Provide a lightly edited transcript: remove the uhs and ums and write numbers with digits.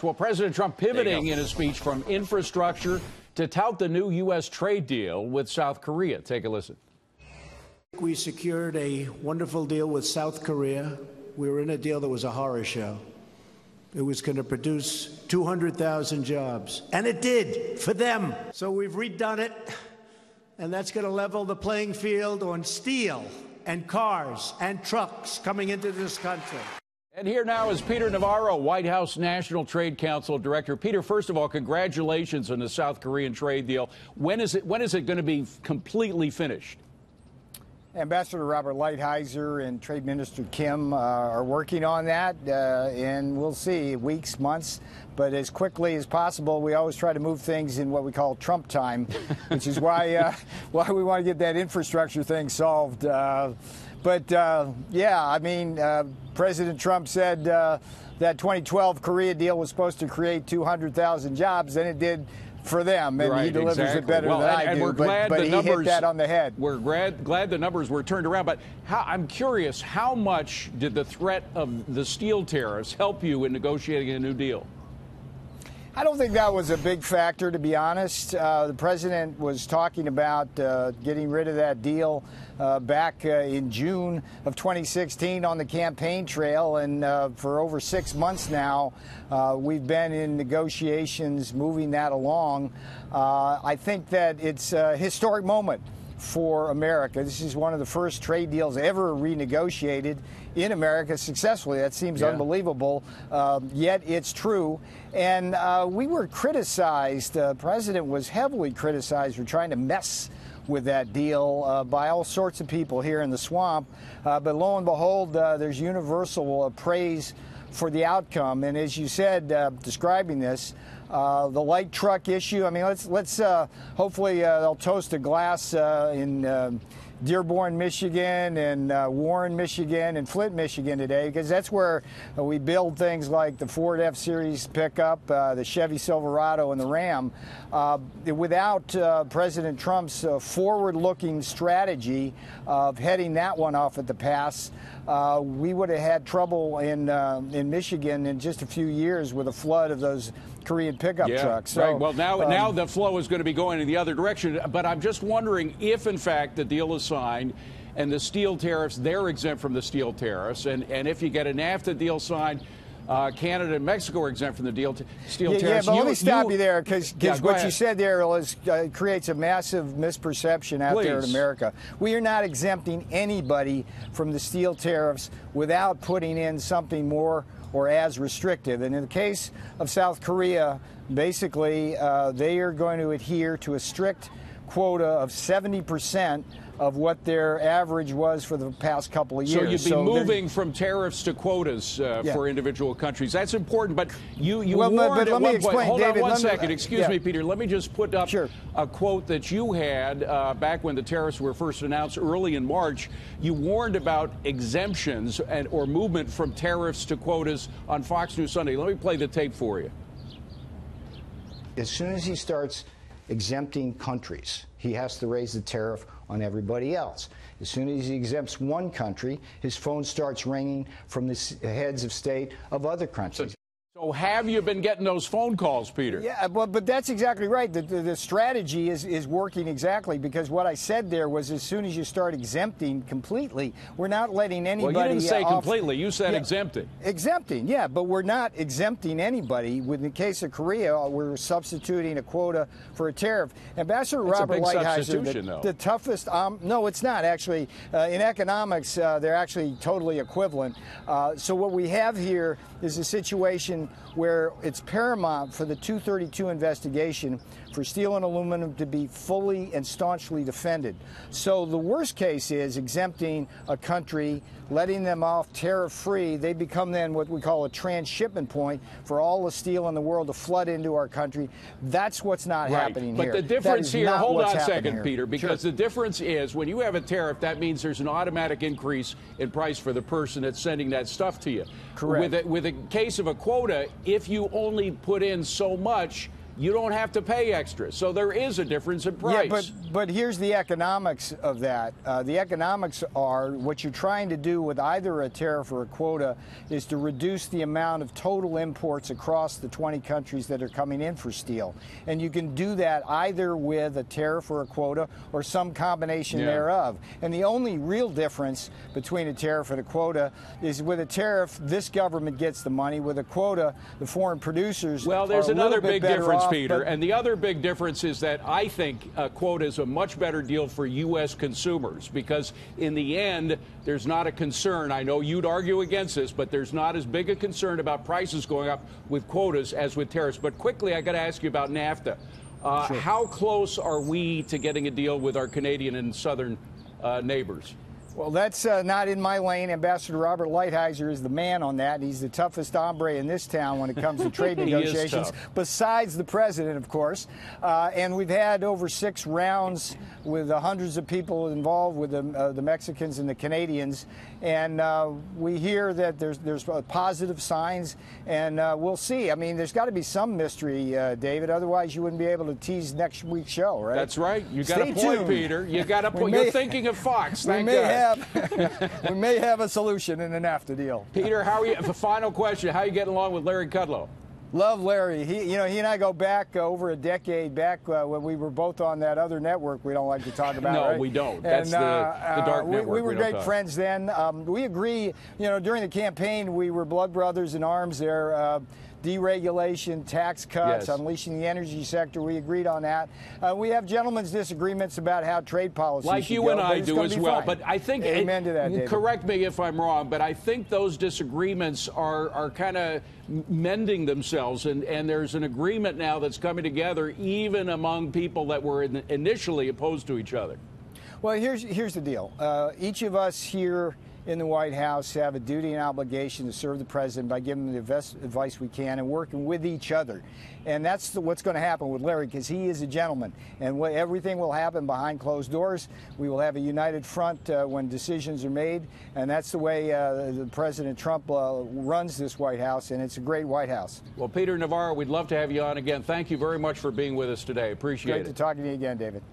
Well, President Trump pivoting in his speech from infrastructure to tout the new U.S. trade deal with South Korea. Take a listen. We secured a wonderful deal with South Korea. We were in a deal that was a horror show. It was going to produce 200,000 jobs, and it did for them. So we've redone it, and that's going to level the playing field on steel and cars and trucks coming into this country. And here now is Peter Navarro, White House National Trade Council Director. Peter, first of all, congratulations on the South Korean trade deal. When is it going to be completely finished? Ambassador Robert Lighthizer and Trade Minister Kim are working on that, and we'll see, weeks, months, but as quickly as possible. We always try to move things in what we call Trump time, which is why we want to get that infrastructure thing solved. Yeah, I mean, President Trump said that 2012 Korea deal was supposed to create 200,000 jobs, and it did for them, and right, he delivers exactly. it better than I do. We're glad but the he numbers, hit that on the head. We're glad the numbers were turned around. But I'm curious, how much did the threat of the steel tariffs help you in negotiating a new deal? I don't think that was a big factor, to be honest. The president was talking about getting rid of that deal back in June of 2016 on the campaign trail, and for over 6 months now, we've been in negotiations moving that along. I think that it's a historic moment for America. This is one of the first trade deals ever renegotiated in America successfully. That seems unbelievable, yet it's true. And we were criticized, the president was heavily criticized for trying to mess with that deal by all sorts of people here in the swamp. But lo and behold, there's universal praise for the outcome. And as you said, describing this, the light truck issue, I mean, let's hopefully they'll toast a glass in Dearborn, Michigan, and Warren, Michigan, and Flint, Michigan today, because that's where we build things like the Ford F-Series pickup, the Chevy Silverado, and the Ram. Without President Trump's forward-looking strategy of heading that one off at the pass, we would have had trouble in Michigan in just a few years with a flood of those Korean pickup trucks. So, right. Well, now the flow is going to be going in the other direction. But I'm just wondering if, in fact, the deal is signed and the steel tariffs, they're exempt from the steel tariffs. And if you get a NAFTA deal signed, Canada and Mexico are exempt from the steel tariffs. Yeah, but let me stop you there, because what you said there creates a massive misperception out there in America. We are not exempting anybody from the steel tariffs without putting in something more or as restrictive. And in the case of South Korea, basically, they are going to adhere to a strict quota of 70% of what their average was for the past couple of years. So you'd be moving from tariffs to quotas for individual countries. That's important, but you warned at one point. Hold on one second. Excuse me, Peter. Let me just put up a quote that you had back when the tariffs were first announced early in March. You warned about exemptions or movement from tariffs to quotas on Fox News Sunday. Let me play the tape for you. As soon as he starts exempting countries, he has to raise the tariff on everybody else. As soon as he exempts one country, his phone starts ringing from the heads of state of other countries. So have you been getting those phone calls, Peter? Yeah, but that's exactly right. The strategy is working exactly, because what I said there was as soon as you start exempting completely, we're not letting anybody Well, you didn't say off. completely. You said exempting. Exempting, yeah, but we're not exempting anybody. In the case of Korea, we're substituting a quota for a tariff. Ambassador Robert Lighthizer, the toughest, no, it's not actually. In economics, they're actually totally equivalent. So what we have here is a situation where it's paramount for the 232 investigation for steel and aluminum to be fully and staunchly defended. So the worst case is exempting a country, letting them off tariff-free. They become then what we call a transshipment point for all the steel in the world to flood into our country. That's what's not happening here. But the difference here, hold on a second, here. Peter, because the difference is when you have a tariff, that means there's an automatic increase in price for the person that's sending that stuff to you. Correct. With a case of a quota, if you only put in so much, you don't have to pay extra. So there is a difference in price. Yeah, but here's the economics of that. The economics are what you're trying to do with either a tariff or a quota is to reduce the amount of total imports across the 20 countries that are coming in for steel. And you can do that either with a tariff or a quota or some combination thereof. And the only real difference between a tariff and a quota is with a tariff, this government gets the money. With a quota, the foreign producers Well, there's are another big difference, off, Peter. And the other big difference is that I think a quota is a much better deal for U.S. consumers because in the end, there's not a concern. I know you'd argue against this, but there's not as big a concern about prices going up with quotas as with tariffs. But quickly, I got to ask you about NAFTA. Sure. How close are we to getting a deal with our Canadian and southern neighbors? Well, that's not in my lane. Ambassador Robert Lighthizer is the man on that. He's the toughest hombre in this town when it comes to trade negotiations, besides the president, of course. And we've had over 6 rounds with hundreds of people involved with the Mexicans and the Canadians. And we hear that there's positive signs, and we'll see. I mean, there's got to be some mystery, David. Otherwise, you wouldn't be able to tease next week's show, right? That's right. You got a point, Peter. You got a point. You're thinking of Fox. Thank God. We may have a solution in the NAFTA deal. Peter, how are you? The final question: how are you getting along with Larry Kudlow? Love Larry. He and I go back over a decade back when we were both on that other network we don't like to talk about. No, right? we don't. That's the dark network. We were great friends then. We agree. During the campaign, we were blood brothers in arms there. Deregulation, tax cuts, unleashing the energy sector. We agreed on that. We have gentlemen's disagreements about how trade policy like should you go, and I do as well. Fine. But I think, amen to that, David. Correct me if I'm wrong, but I think those disagreements are kind of mending themselves, and there's an agreement now that's coming together even among people that were initially opposed to each other. Well, here's the deal. Each of us here in the White House have a duty and obligation to serve the president by giving him the best advice we can and working with each other. And that's what's going to happen with Larry, because he is a gentleman. And everything will happen behind closed doors. We will have a united front when decisions are made. And that's the way President Trump runs this White House, and it's a great White House. Well, Peter Navarro, we'd love to have you on again. Thank you very much for being with us today. Appreciate it. Great to talk to you again, David.